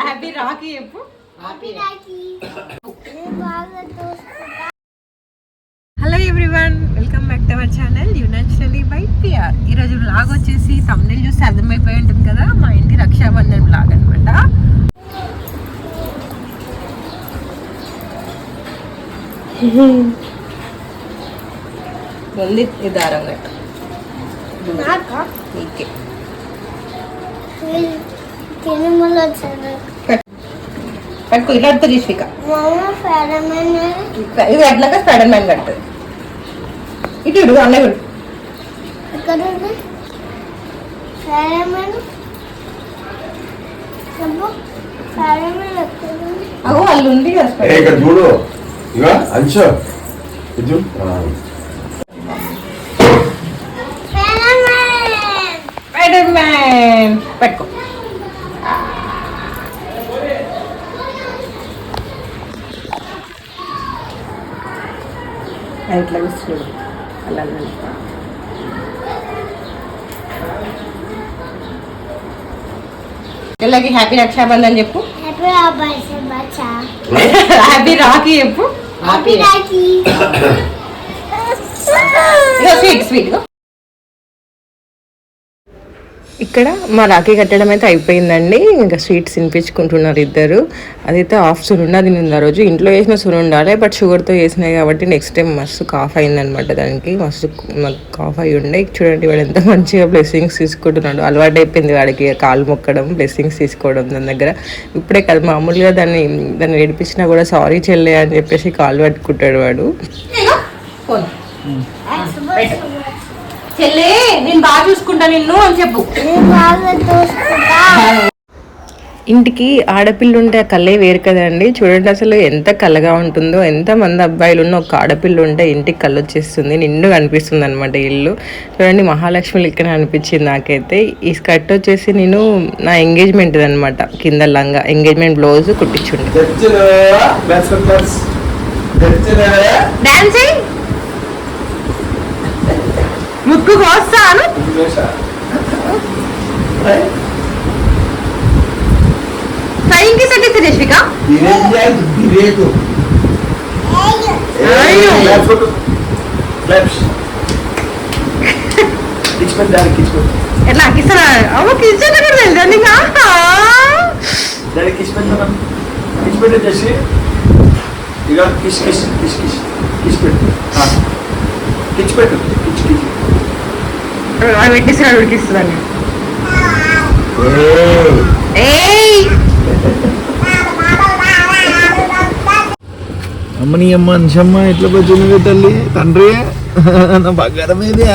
Happy Rakhi చెప్పు. Hello everyone, welcome back to our channel naturally by PR. ఈరోజు vlog వచ్చేసి thumbnail చూసి అర్థమైపోయి ఉంటుంది కదా, మా ఇంటి రక్షాబంధన్ వ్లాగ్ అనమాట. ఉంది ఈ దారం పట్టుకో, ఇలా అడుతుంది రిష్విక. ఇది అట్లాగా స్పైడర్ మ్యాన్ కడుతుంది. ఇటు ఇడు అన్న ఇడు అగో వాళ్ళు ఉంది కదా చూడు. ఇక అంచు స్పైడర్ మ్యాన్ పట్టుకో. ఇట్లా వస్తుంది అలా పిల్లలకి హ్యాపీ రక్షాబంధన్ చెప్పు. హ్యాపీ రాఖీ చెప్పు. Sweet sweet. ఇక్కడ మా రాఖీ కట్టడం అయితే అయిపోయిందండి. ఇంకా స్వీట్స్ తినిపించుకుంటున్నారు ఇద్దరు. అదైతే హాఫ్ సురుండా తినింది ఆ రోజు. ఇంట్లో వేసిన సురుండాలే, బట్ షుగర్తో వేసినాయి కాబట్టి నెక్స్ట్ టైం మస్తు కాఫ్ అయిందనమాట. దానికి మస్తు కాఫ్ అయ్యి ఉండే. చూడండి వాడు ఎంత మంచిగా బ్లెస్సింగ్స్ తీసుకుంటున్నాడు. అలవాటు అయిపోయింది వాడికి కాలు మొక్కడం, బ్లెస్సింగ్స్ తీసుకోవడం దాని దగ్గర. ఇప్పుడే కదా మామూలుగా దాన్ని ఏడిపించినా కూడా సారీ చెల్లె అని చెప్పేసి కాలు పట్టుకుంటాడు వాడు. చెల్లే నేను బాగా చూసుకుంటా నిన్ను అని చెప్పు. ఇంటికి ఆడపిల్ల ఉంటే ఆ కళ్ళే వేరు కదండి. చూడండి అసలు ఎంత కళ్ళగా ఉంటుందో. ఎంతమంది అబ్బాయిలు ఉన్న ఒక ఆడపిల్ల ఉంటే ఇంటికి కళ్ళు వచ్చేస్తుంది, నిండు కనిపిస్తుంది అనమాట ఇల్లు. చూడండి మహాలక్ష్మి ఇక్కడ అనిపించింది నాకైతే. ఈ స్కర్ట్ వచ్చేసి నేను నా ఎంగేజ్మెంట్ అనమాట. కింద లంగా ఎంగేజ్మెంట్ బ్లౌజ్ కుట్టించుండి. డాన్స్ ముక్కు కోస్తాను. ఫ్లయింగ్ కిస్ అంటే రేష్మిక ఎట్లా కిస్తారా? అవ్వ కిస్ అంటే కూడా తెలుసా నీకు? పెట్టిస్తున్నాడు ఉడికిస్తుందని. అమ్మని అమ్మ అంశమ్మ ఎట్లా వచ్చింది తల్లి తండ్రి నా బంగారమేది.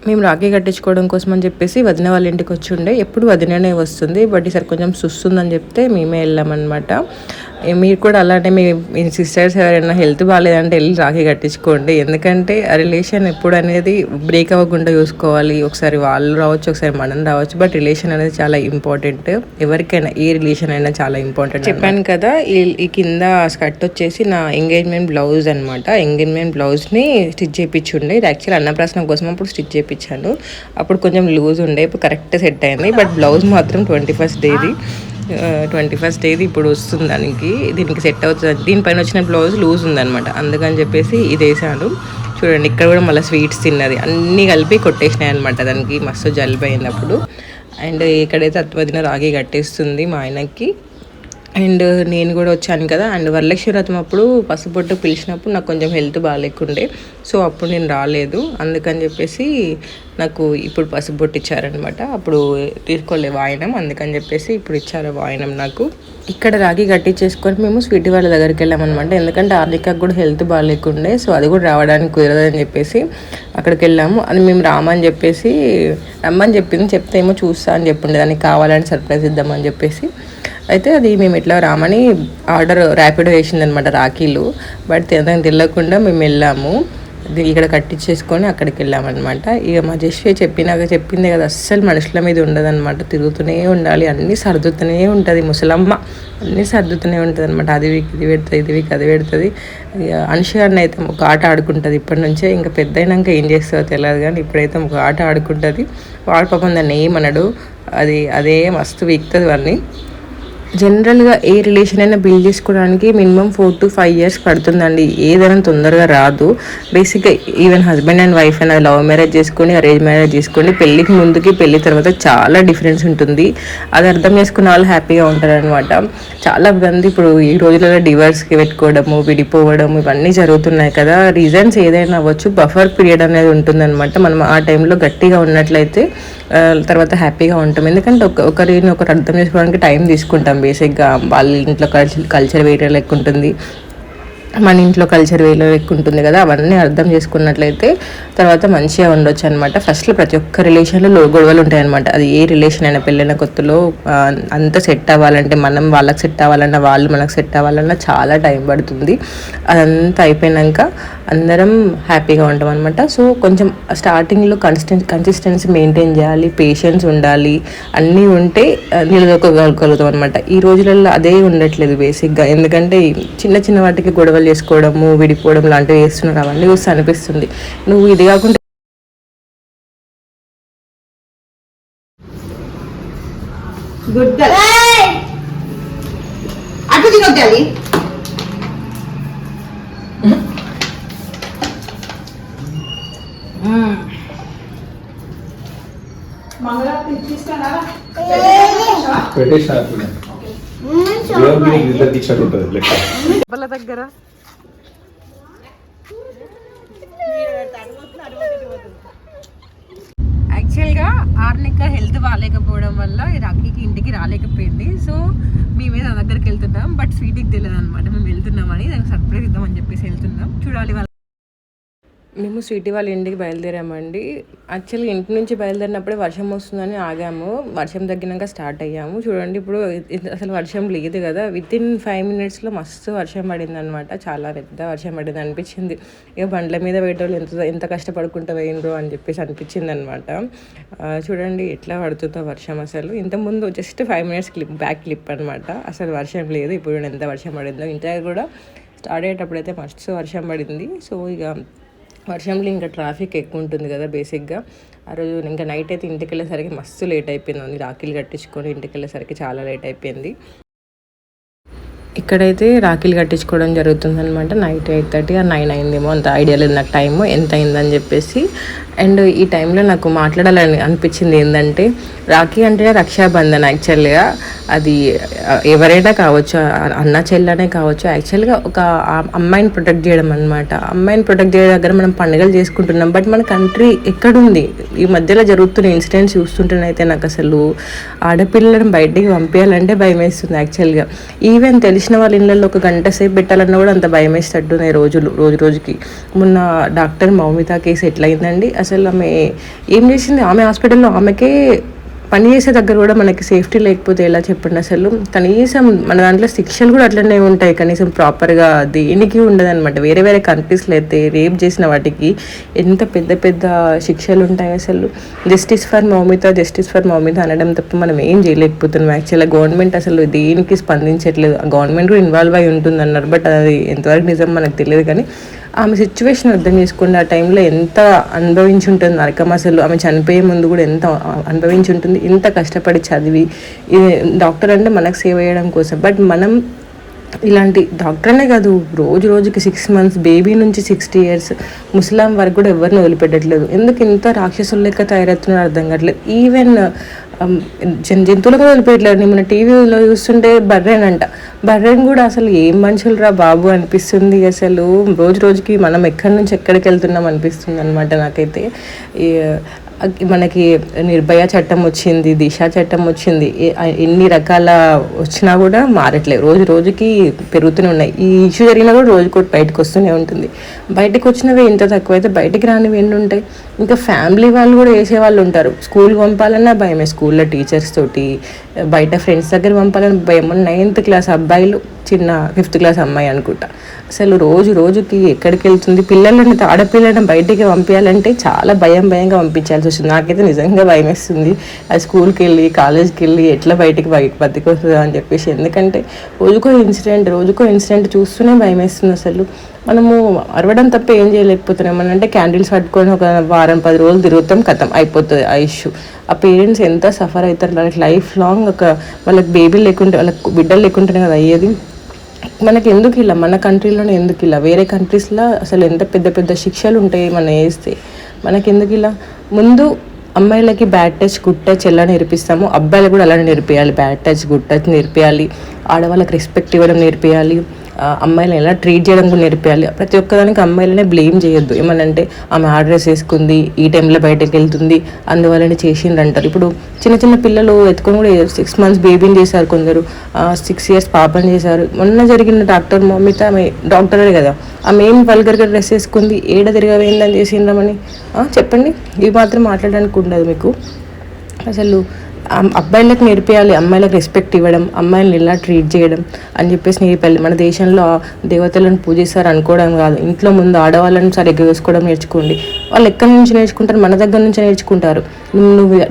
మేము రాఖీ కట్టించుకోవడం కోసం అని చెప్పేసి వదిన వాళ్ళ ఇంటికి వచ్చి ఉండే. ఎప్పుడు వదిననే వస్తుంది, బట్ ఈసారి కొంచెం సుస్తుందని చెప్తే మేమే వెళ్ళామన్నమాట. మీరు కూడా అలానే మీ సిస్టర్స్ ఎవరైనా హెల్త్ బాగాలేదంటే వెళ్ళి రాఖీ కట్టించుకోండి. ఎందుకంటే ఆ రిలేషన్ ఎప్పుడు అనేది బ్రేక్ అవ్వకుండా చూసుకోవాలి. ఒకసారి వాళ్ళు రావచ్చు, ఒకసారి మనం రావచ్చు, బట్ రిలేషన్ అనేది చాలా ఇంపార్టెంట్. ఎవరికైనా ఏ రిలేషన్ అయినా చాలా ఇంపార్టెంట్. చెప్పాను కదా, ఈ కింద స్కర్ట్ వచ్చేసి నా ఎంగేజ్మెంట్ బ్లౌజ్ అనమాట. ఎంగేజ్మెంట్ బ్లౌజ్ని స్టిచ్ చేయించుండే. ఇది యాక్చువల్ అన్నప్రాసన కోసం అప్పుడు స్టిచ్ చేయించాను. అప్పుడు కొంచెం లూజ్ ఉండే, ఇప్పుడు కరెక్ట్ సెట్ అయింది. బట్ బ్లౌజ్ మాత్రం 21st డేది. 21st డేది ఇప్పుడు వస్తుంది. దీనికి సెట్ అవుతుంది. దీనిపైన వచ్చిన బ్లౌజ్ లూజ్ ఉందనమాట, అందుకని చెప్పేసి ఇది వేసాను. చూడండి ఇక్కడ కూడా మళ్ళీ స్వీట్స్ తిన్నది, అన్నీ కలిపి కొట్టేసినాయి అనమాట. దానికి మస్తు జలుబు అయినప్పుడు. అండ్ ఇక్కడైతే అత్వదిన రాఖీ కట్టేస్తుంది మా ఆయనకి. అండ్ నేను కూడా వచ్చాను కదా. అండ్ వరలక్ష్మి వ్రతం అప్పుడు పసుపొట్టు పిలిచినప్పుడు నాకు కొంచెం హెల్త్ బాగాలేకుండే, సో అప్పుడు నేను రాలేదు. అందుకని చెప్పేసి నాకు ఇప్పుడు పసుపొట్టు ఇచ్చారనమాట. అప్పుడు తీసుకోలే వాయనం, అందుకని చెప్పేసి ఇప్పుడు ఇచ్చారు వాయనం నాకు. ఇక్కడ రాఖీ కట్టించేసుకొని మేము స్వీటీ వాళ్ళ దగ్గరికి వెళ్ళామన్నమాట. ఎందుకంటే ఆర్నికాకు కూడా హెల్త్ బాగాలేకుండే, సో అది కూడా రావడానికి కుదరదని చెప్పేసి అక్కడికి వెళ్ళాము. అది మేము రమ్మని చెప్పింది. చెప్తే ఏమో చూస్తా అని చెప్పిండే, దానికి కావాలని సర్ప్రైజ్ ఇద్దామని చెప్పేసి. అయితే అది మేము ఇట్లా రామని ఆర్డర్ ర్యాపిడో వేసిందనమాట రాఖీలు. బట్ తెలియకుండా మేము వెళ్ళాము. ఇక్కడ కట్టించేసుకొని అక్కడికి వెళ్ళామన్నమాట. ఇక మా జస్ట్ చెప్పింది కదా, అస్సలు మనుషుల మీద ఉండదన్నమాట. తిరుగుతూనే ఉండాలి, అన్నీ సర్దుతూనే ఉంటుంది ముసలమ్మ, అన్నీ సర్దుతూనే ఉంటుంది అనమాట. అది వీక్ ఇది పెడుతుంది, ఇది వీక్ అది పెడుతుంది. ఇక అనుషాన్ని అయితే ఒక ఆట ఆడుకుంటుంది ఇప్పటి నుంచే. ఇంకా పెద్ద అయినాక ఏం చేస్తుందో తెలియదు, కానీ ఇప్పుడైతే ఒక ఆట ఆడుకుంటుంది. వాడు పాపం దాన్ని ఏమనడు, అదే మస్తు వీక్తుంది వాడిని. జనరల్గా ఏ రిలేషన్ అయినా బిల్డ్ చేసుకోవడానికి మినిమం 4 to 5 years పడుతుందండి. ఏదైనా తొందరగా రాదు. బేసిక్గా ఈవెన్ హస్బెండ్ అండ్ వైఫ్ అయినా లవ్ మ్యారేజ్ చేసుకొని అరేంజ్ మ్యారేజ్ చేసుకోండి, పెళ్ళికి ముందుకి పెళ్ళి తర్వాత చాలా డిఫరెన్స్ ఉంటుంది. అది అర్థం చేసుకున్న వాళ్ళు హ్యాపీగా ఉంటారు అనమాట. చాలా మంది ఇప్పుడు ఈ రోజులలో డివర్స్కి పెట్టుకోవడము, విడిపోవడము ఇవన్నీ జరుగుతున్నాయి కదా. రీజన్స్ ఏదైనా అవ్వచ్చు, బఫర్ పీరియడ్ అనేది ఉంటుందన్నమాట. మనం ఆ టైంలో గట్టిగా ఉన్నట్లయితే తర్వాత హ్యాపీగా ఉంటాం. ఎందుకంటే ఒకరిని ఒకరు అర్థం చేసుకోవడానికి టైం తీసుకుంటాం. బేసిక్గా వాళ్ళ ఇంట్లో కల్చర్ వేరే లెక్క ఉంటుంది, మన ఇంట్లో కల్చర్ వేలో ఎక్కువ ఉంటుంది కదా. అవన్నీ అర్థం చేసుకున్నట్లయితే తర్వాత మంచిగా ఉండొచ్చు అనమాట. ఫస్ట్లో ప్రతి ఒక్క రిలేషన్లో గొడవలు ఉంటాయన్నమాట. అది ఏ రిలేషన్ అయినా పెళ్ళైన కొత్తలో అంత సెట్ అవ్వాలంటే, మనం వాళ్ళకి సెట్ అవ్వాలన్నా వాళ్ళు మనకు సెట్ అవ్వాలన్నా చాలా టైం పడుతుంది. అదంతా అయిపోయాక అందరం హ్యాపీగా ఉంటాం అనమాట. సో కొంచెం స్టార్టింగ్లో కన్సిస్టెన్సీ మెయింటైన్ చేయాలి, పేషెన్స్ ఉండాలి, అన్నీ ఉంటే నిలదొక్కగలుగుతాం అనమాట. ఈ రోజులలో అదే ఉండట్లేదు బేసిక్గా. ఎందుకంటే చిన్న చిన్న వాటికి గొడవలు చేసుకోవడము, విడిపోవడం లాంటివి చేస్తున్నారు. అవన్నీ చూస్తే అనిపిస్తుంది, నువ్వు ఇది కాకుండా గుడ్ గర్ల్ అటు తినొద్దాలి. వాళ్ళ దగ్గర యాక్చువల్గా ఆర్నిక హెల్త్ బాగాలేకపోవడం వల్ల రాఖీకి ఇంటికి రాలేకపోయింది. సో మేమే నా దగ్గరికి వెళ్తున్నాం. బట్ స్వీట్కి తెలియదు అనమాట మేము వెళ్తున్నామని. దానికి సర్ప్రైజ్ ఇద్దామని చెప్పేసి వెళ్తున్నాం. చూడాలి. మేము స్వీటీ వాళ్ళ ఇంటికి బయలుదేరామండి. యాక్చువల్గా ఇంటి నుంచి బయలుదేరినప్పుడే వర్షం వస్తుందని ఆగాము. వర్షం తగ్గినాక స్టార్ట్ అయ్యాము. చూడండి ఇప్పుడు అసలు వర్షం లేదు కదా. వితిన్ 5 minutesలో మస్తు వర్షం పడింది అనమాట. చాలా పెద్ద వర్షం పడింది అనిపించింది. ఇక బండ్ల మీద వేయటోళ్ళు ఎంత కష్టపడుకుంటూ వేయండ్రు అని చెప్పేసి అనిపించింది అనమాట. చూడండి ఎట్లా పడుతుందో వర్షం. అసలు ఇంతకుముందు జస్ట్ 5 minutes బ్యాక్ క్లిప్ అనమాట. అసలు వర్షం లేదు. ఇప్పుడు ఎంత వర్షం పడిందో. ఇంటర్ కూడా స్టార్ట్ అయ్యేటప్పుడు అయితే మస్తు వర్షం పడింది. సో ఇక వర్షంలో ఇంకా ట్రాఫిక్ ఎక్కువ ఉంటుంది కదా బేసిక్గా. ఆ రోజు ఇంకా నైట్ అయితే ఇంటికి వెళ్ళేసరికి మస్తు లేట్ అయిపోయింది. రాఖీలు కట్టించుకొని ఇంటికి వెళ్ళేసరికి చాలా లేట్ అయిపోయింది. ఇక్కడైతే రాఖీలు కట్టించుకోవడం జరుగుతుందనమాట. నైట్ 8:30 or 9 అయిందేమో, అంత ఐడియా లేదు నాకు టైము ఎంత అయిందని చెప్పేసి. అండ్ ఈ టైంలో నాకు మాట్లాడాలని అనిపించింది ఏంటంటే, రాఖీ అంటే రక్షాబంధన్. యాక్చువల్గా అది ఎవరైనా కావచ్చు, అన్న చెల్లనే కావచ్చు. యాక్చువల్గా ఒక అమ్మాయిని ప్రొటెక్ట్ చేయడం అనమాట. అమ్మాయిని ప్రొటెక్ట్ చేయడం దగ్గర మనం పండుగలు చేసుకుంటున్నాం. బట్ మన కంట్రీ ఎక్కడుంది? ఈ మధ్యలో జరుగుతున్న ఇన్సిడెంట్స్ చూస్తుంటేనైతే నాకు అసలు ఆడపిల్లలను బయటికి పంపించాలంటే భయం వేస్తుంది యాక్చువల్గా. ఈవెన్ తెలిసిన వాళ్ళ ఇళ్ళల్లో ఒక గంట సేపు పెట్టాలన్నా కూడా అంత భయం వేసేటట్టున్నాయి రోజుకి. మొన్న డాక్టర్ మౌమిత కేసు ఎట్లయిందండి అసలు. ఆమె ఏం చేసింది? ఆమె హాస్పిటల్లో ఆమెకే పని చేసే దగ్గర కూడా మనకి సేఫ్టీ లేకపోతే ఎలా చెప్పండి అసలు. కనీసం మన దాంట్లో శిక్షలు కూడా అట్లనే ఉంటాయి, కనీసం ప్రాపర్గా దేనికి ఉండదన్నమాట. వేరే కంట్రీస్లో అయితే రేప్ చేసిన వాటికి ఎంత పెద్ద శిక్షలు ఉంటాయి అసలు. జస్టిస్ ఫర్ మౌమిత అనడం తప్ప మనం ఏం చేయలేకపోతున్నాం. యాక్చువల్గా గవర్నమెంట్ అసలు దేనికి స్పందించట్లేదు. గవర్నమెంట్ కూడా ఇన్వాల్వ్ అయి ఉంటుందన్నారు, బట్ అది ఎంతవరకు నిజం మనకు తెలియదు. కానీ ఆమె సిచ్యువేషన్ అర్థం చేసుకోండి. ఆ టైంలో ఎంత అనుభవించి ఉంటుంది నరకం అసలు. ఆమె చనిపోయే ముందు కూడా ఎంత అనుభవించి ఉంటుంది, ఎంత కష్టపడి చదివి. ఇది డాక్టర్ అంటే మనకు సేవ్ అయ్యడం కోసం. బట్ మనం ఇలాంటి డాక్టర్నే కాదు, రోజుకి 6 months బేబీ నుంచి 60 years ముస్లాం వరకు కూడా ఎవరిని వదిలిపెట్టట్లేదు. ఎందుకు ఇంత రాక్షసుల లెక్క తయారవుతున్నారో అర్థం కావట్లేదు. ఈవెన్ జంతువులు కూడా వదిలిపెట్టలేదు. మన టీవీలో చూస్తుంటే బర్రెన్ కూడా అసలు ఏం మనుషులు రా బాబు అనిపిస్తుంది అసలు. రోజుకి మనం ఎక్కడి నుంచి ఎక్కడికి వెళ్తున్నాం అనిపిస్తుంది అనమాట నాకైతే. మనకి నిర్భయ చట్టం వచ్చింది, దిశ చట్టం వచ్చింది, ఎన్ని రకాల వచ్చినా కూడా మారట్లేదు. రోజుకి పెరుగుతూనే ఉన్నాయి. ఈ ఇష్యూ జరిగినా కూడా రోజుకోటి బయటకు వస్తూనే ఉంటుంది. బయటకు వచ్చినవి ఇంత తక్కువైతే బయటకు రానివి ఎన్ని ఉంటాయి. ఇంకా ఫ్యామిలీ వాళ్ళు కూడా వేసేవాళ్ళు ఉంటారు. స్కూల్ పంపాలన్నా భయమే, స్కూల్లో టీచర్స్ తోటి, బయట ఫ్రెండ్స్ దగ్గర పంపాలని భయం. 9th class అబ్బాయిలు, చిన్న 5th class అమ్మాయి అనుకుంటా, అసలు రోజుకి ఎక్కడికి వెళ్తుంది, పిల్లలని ఆడపిల్లని బయటికి పంపించాలంటే చాలా భయంగా పంపించాల్సి వస్తుంది. నాకైతే నిజంగా భయం వేస్తుంది ఆ స్కూల్కి వెళ్ళి కాలేజ్కి వెళ్ళి ఎట్లా బయటికి బతికొస్తుందా అని చెప్పేసి. ఎందుకంటే రోజుకో ఇన్సిడెంట్ చూస్తూనే భయం వేస్తుంది. అసలు మనము అరవడం తప్ప ఏం చేయలేకపోతున్నాం. అంటే క్యాండిల్స్ పట్టుకొని ఒక వారం 10 రోజులు తిరుగుతాం, కథం అయిపోతుంది ఆ ఇష్యూ. ఆ పేరెంట్స్ ఎంత సఫర్ అవుతారు, వాళ్ళకి లైఫ్ లాంగ్ వాళ్ళకి బేబీలు లేకుంటే, వాళ్ళకి బిడ్డలు లేకుంటేనే కదా అయ్యేది. మనకి ఎందుకు ఇలా, మన కంట్రీలోనే ఎందుకు ఇలా, వేరే కంట్రీస్లో అసలు ఎంత పెద్ద శిక్షలు ఉంటాయి మనం వేస్తే, మనకి ఎందుకు ఇలా. ముందు అమ్మాయిలకి బ్యాడ్ టచ్ గుడ్ టచ్ ఎలా నేర్పిస్తామో అబ్బాయిలకు కూడా అలానే నేర్పియాలి. బ్యాడ్ టచ్ గుడ్ టచ్ నేర్పియాలి, ఆడవాళ్ళకి రెస్పెక్ట్ ఇవ్వడం నేర్పియాలి, అమ్మాయిలను ఎలా ట్రీట్ చేయడం కూడా నేర్పియాలి. ప్రతి ఒక్కదానికి అమ్మాయిలనే బ్లేమ్ చేయొద్దు. ఏమనంటే ఆమె ఆర్డర్స్ వేసుకుంది, ఈ టైంలో బయటకు వెళ్తుంది, అందువల్లనే చేసిండ్రు అంటారు. ఇప్పుడు చిన్న పిల్లలు ఎత్తుకొని కూడా 6 months బేబీని చేశారు, కొందరు 6 years పాపని చేశారు. మొన్న జరిగిన డాక్టర్ మౌమిత, ఆమె డాక్టరే కదా, ఆమె ఏం వల్గర్గా డ్రెస్ వేసుకుంది, ఏడ తిరగవేందని చేసిండ్రమని చెప్పండి. ఇవి మాత్రం మాట్లాడడానికి ఉండదు మీకు. అసలు అబ్బాయిలకు నేర్పియాలి, అమ్మాయిలకు రెస్పెక్ట్ ఇవ్వడం, అమ్మాయిలను ఎలా ట్రీట్ చేయడం అని చెప్పేసి నేర్పాలి. మన దేశంలో దేవతలను పూజిస్తారు అనుకోవడం కాదు, ఇంట్లో ముందు ఆడవాళ్ళని సరిగ్గా వేసుకోవడం నేర్చుకోండి. వాళ్ళు ఎక్కడి నుంచి నేర్చుకుంటారు, మన దగ్గర నుంచి నేర్చుకుంటారు.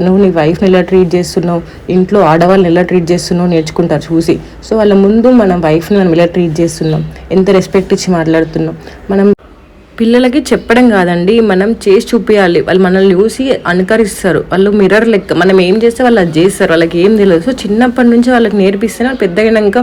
నువ్వు నీ వైఫ్ని ఎలా ట్రీట్ చేస్తున్నావు, ఇంట్లో ఆడవాళ్ళని ఎలా ట్రీట్ చేస్తున్నావు నేర్చుకుంటారు చూసి. సో వాళ్ళ ముందు మనం వైఫ్ని మనం ఎలా ట్రీట్ చేస్తున్నాం, ఎంత రెస్పెక్ట్ ఇచ్చి మాట్లాడుతున్నాం. మనం పిల్లలకి చెప్పడం కాదండి, మనం చేసి చూపించాలి. వాళ్ళు మనల్ని చూసి అనుకరిస్తారు, వాళ్ళు మిర్రర్ లెక్క. మనం ఏం చేస్తే వాళ్ళు అది చేస్తారు, వాళ్ళకి ఏం తెలియదు. సో చిన్నప్పటి నుంచి వాళ్ళకి నేర్పిస్తేనే పెద్దగైనాక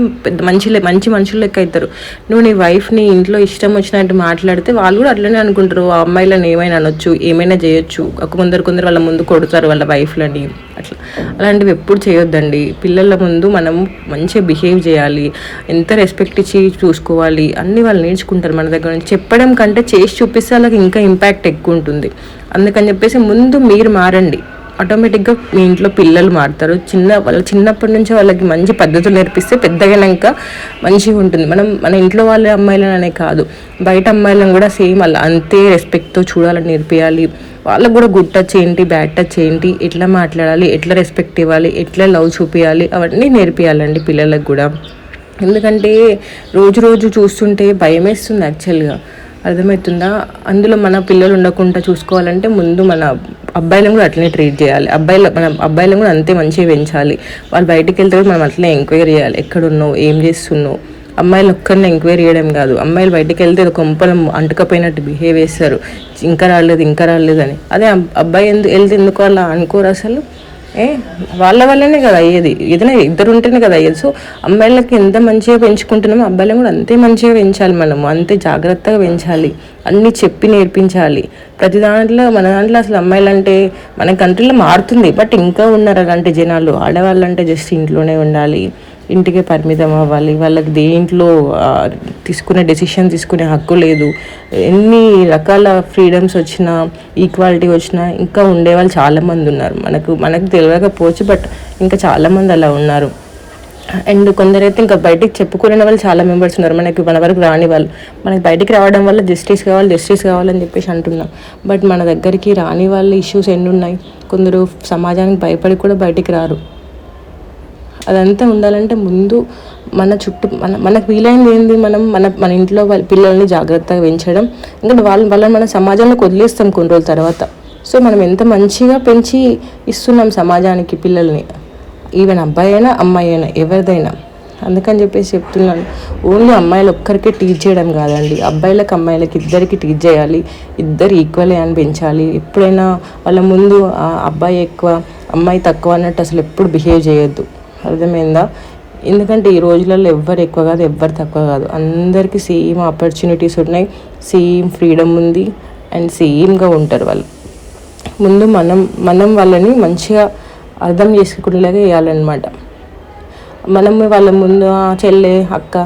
మంచి మనుషులు లెక్క అవుతారు. నువ్వు నీ వైఫ్ని ఇంట్లో ఇష్టం వచ్చినట్టు మాట్లాడితే వాళ్ళు కూడా అట్లనే అనుకుంటారు, ఆ అమ్మాయిలను ఏమైనా అనొచ్చు, ఏమైనా చేయొచ్చు. కొందరు వాళ్ళ ముందు కొడతారు వాళ్ళ వైఫ్లని. అట్లా అలాంటివి ఎప్పుడు చేయొద్దండి. పిల్లల ముందు మనం మంచిగా బిహేవ్ చేయాలి, ఎంత రెస్పెక్ట్ ఇచ్చి చూసుకోవాలి, అన్నీ వాళ్ళు నేర్చుకుంటారు మన దగ్గర నుంచి. చెప్పడం కంటే చేసి చూపిస్తే వాళ్ళకి ఇంకా ఇంపాక్ట్ ఎక్కువ ఉంటుంది. అందుకని చెప్పేసి ముందు మీరు మారండి, ఆటోమేటిక్గా మీ ఇంట్లో పిల్లలు మారుతారు. చిన్నప్పటి నుంచి వాళ్ళకి మంచి పద్ధతులు నేర్పిస్తే పెద్దగాక మంచిగా ఉంటుంది. మన ఇంట్లో వాళ్ళ అమ్మాయిలనే కాదు, బయట అమ్మాయిలను కూడా సేమ్ అలా అంతే రెస్పెక్ట్తో చూడాలని నేర్పియాలి. వాళ్ళకు కూడా గుడ్ టచ్ ఏంటి, బ్యాడ్ టచ్ ఏంటి, ఎట్లా మాట్లాడాలి, ఎట్లా రెస్పెక్ట్ ఇవ్వాలి, ఎట్లా లవ్ చూపించాలి, అవన్నీ నేర్పియాలండి పిల్లలకు కూడా. ఎందుకంటే రోజు చూస్తుంటే భయం వేస్తుంది యాక్చువల్గా, అర్థమవుతుందా. అందులో మన పిల్లలు ఉండకుండా చూసుకోవాలంటే ముందు మన అబ్బాయిలను కూడా అట్లనే ట్రీట్ చేయాలి. మన అబ్బాయిలను కూడా అంతే మంచిగా పెంచాలి. వాళ్ళు బయటికి వెళ్తే కూడా మనం అట్లనే ఎంక్వైరీ చేయాలి, ఎక్కడున్నావు, ఏం చేస్తున్నావు. అమ్మాయిలు ఒక్కరిని ఎంక్వైరీ చేయడం కాదు, అమ్మాయిలు బయటికి వెళ్తే కొంపలం అంటుకపోయినట్టు బిహేవ్ చేస్తారు, ఇంకా రాలేదు అని. అదే అబ్బాయి వెళ్తే ఎందుకు అలా అనుకోరు అసలు. వాళ్ళ వల్లనే కదా అయ్యేది, ఏదైనా ఇద్దరు ఉంటేనే కదా అయ్యేది. సో అమ్మాయిలకి ఎంత మంచిగా పెంచుకుంటున్నామో అబ్బాయిలను కూడా అంతే మంచిగా పెంచాలి, మనము అంతే జాగ్రత్తగా పెంచాలి, అన్నీ చెప్పి నేర్పించాలి. ప్రతి దాంట్లో మన దాంట్లో అసలు అమ్మాయిలు అంటే మన కంట్రీలో మారుతుంది, బట్ ఇంకా ఉన్నారు అలాంటి జనాలు. ఆడవాళ్ళంటే జస్ట్ ఇంట్లోనే ఉండాలి, ఇంటికే పరిమితం అవ్వాలి, వాళ్ళకి దేంట్లో డెసిషన్ తీసుకునే హక్కు లేదు. ఎన్ని రకాల ఫ్రీడమ్స్ వచ్చినా, ఈక్వాలిటీ వచ్చినా ఇంకా ఉండేవాళ్ళు చాలామంది ఉన్నారు. మనకు తెలియకపోవచ్చు, బట్ ఇంకా చాలామంది అలా ఉన్నారు. అండ్ కొందరైతే ఇంకా బయటికి చెప్పుకునే వాళ్ళు చాలా మెంబర్స్ ఉన్నారు, మన వరకు రాని వాళ్ళు. మనకి బయటికి రావడం వల్ల జస్టిస్ కావాలని చెప్పేసి అంటున్నాం, బట్ మన దగ్గరికి రాని వాళ్ళ ఇష్యూస్ ఎన్ని ఉన్నాయి. కొందరు సమాజానికి భయపడి కూడా బయటికి రారు. అదంతా ఉండాలంటే ముందు మనకు వీలైంది ఏంది, మన ఇంట్లో వాళ్ళ పిల్లల్ని జాగ్రత్తగా పెంచడం. ఎందుకంటే వాళ్ళని మన సమాజంలోకి వదిలేస్తాం కొన్ని రోజుల తర్వాత. సో మనం ఎంత మంచిగా పెంచి ఇస్తున్నాం సమాజానికి పిల్లల్ని, ఈవెన్ అబ్బాయి అయినా అమ్మాయి అయినా ఎవరిదైనా. అందుకని చెప్పేసి చెప్తున్నాను, ఓన్లీ అమ్మాయిలు ఒక్కరికే టీచ్ చేయడం కాదండి, అబ్బాయిలకు అమ్మాయిలకి ఇద్దరికి టీచ్ చేయాలి, ఇద్దరు ఈక్వల్ అని పెంచాలి. ఎప్పుడైనా వాళ్ళ ముందు అబ్బాయి ఎక్కువ అమ్మాయి తక్కువ అన్నట్టు అసలు ఎప్పుడు బిహేవ్ చేయొద్దు, అర్థమైందా. ఎందుకంటే ఈ రోజులలో ఎవ్వరు ఎక్కువ కాదు, ఎవ్వరు తక్కువ కాదు, అందరికీ సేమ్ ఆపర్చునిటీస్ ఉన్నాయి, సేమ్ ఫ్రీడమ్ ఉంది, అండ్ సేమ్గా ఉంటారు వాళ్ళు. ముందు మనం వాళ్ళని మంచిగా అర్థం చేసుకునేలాగా వేయాలన్నమాట. మనం వాళ్ళ ముందు చెల్లె అక్క